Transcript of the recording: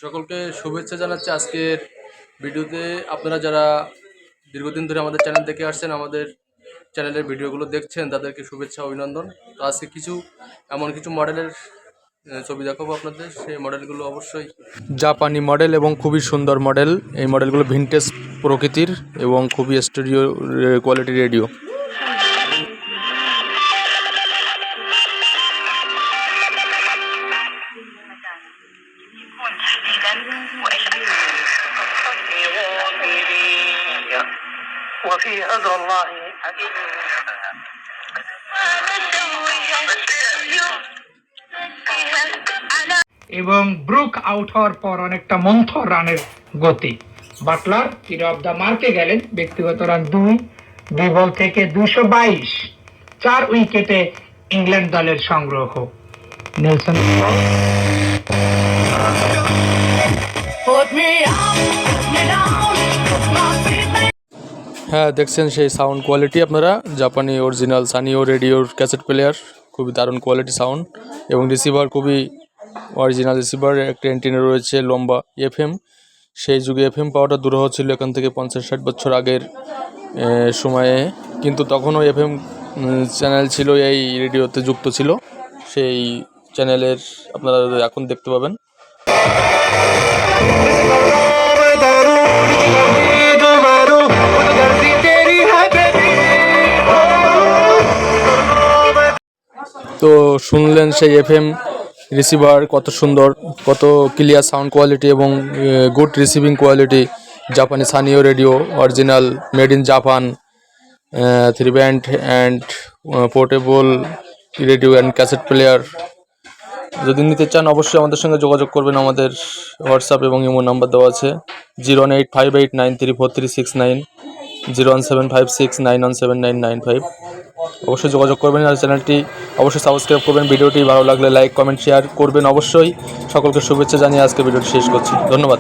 সকলকে শুভেচ্ছা জানাচ্ছি আজকের ভিডিওতে। আপনারা যারা দীর্ঘদিন ধরে আমাদের চ্যানেল দেখে আসছেন, আমাদের চ্যানেলের ভিডিওগুলো দেখছেন, তাদেরকে শুভেচ্ছা অভিনন্দন। তো আজকে এমন কিছু মডেলের ছবি দেখাবো আপনাদের। সেই মডেলগুলো অবশ্যই জাপানি মডেল এবং খুবই সুন্দর মডেল। এই মডেলগুলো ভিনটেজ প্রকৃতির এবং খুবই স্টুডিও কোয়ালিটি রেডিও। وفي أذى الله এবং ব্রুক আউট হওয়ার পর অনেকটা মন্থর রানের গতি। বাটলার হিরো অফ দ্য মার্কে গেলেন, ব্যক্তিগত রান 2 বল থেকে 222, 4 উইকেটে ইংল্যান্ড দলের সংগ্রহ। নেলসন হ্যাঁ, দেখছেন সেই সাউন্ড কোয়ালিটি আপনারা, জাপানি অরিজিনাল সানিও রেডিওর ক্যাসেট প্লেয়ার, খুবই দারুণ কোয়ালিটি সাউন্ড এবং রিসিভার খুবই অরিজিনাল রিসিভার। একটা অ্যান্টেনা রয়েছে লম্বা FM। সেই যুগে FM পাওয়াটা দুরূহ ছিল এখান থেকে 50-60 বছর আগের সময়ে, কিন্তু তখনও FM চ্যানেল ছিল, এই রেডিওতে যুক্ত ছিল। সেই চ্যানেলের আপনারা এখন দেখতে পাবেন। তো শুনলেন সেই FM রিসিভার কত সুন্দর, কত ক্লিয়ার সাউন্ড কোয়ালিটি এবং গুড রিসিভিং কোয়ালিটি। জাপানি Sanyo radio original, made in Japan, 3 band and portable radio and cassette player. যদি নিতে চান অবশ্যই আমাদের সঙ্গে যোগাযোগ করবেন। আমাদের হোয়াটসঅ্যাপ এবং ইমো নাম্বার দেওয়া আছে 01858934369, 01756917995। অবশ্যই যোগাযোগ করবেন আর চ্যানেলটি অবশ্যই সাবস্ক্রাইব করবেন। ভিডিওটি ভালো লাগলে লাইক, কমেন্ট, শেয়ার করবেন অবশ্যই। সকলকে শুভেচ্ছা জানিয়ে আজকে ভিডিওটি শেষ করছি। ধন্যবাদ।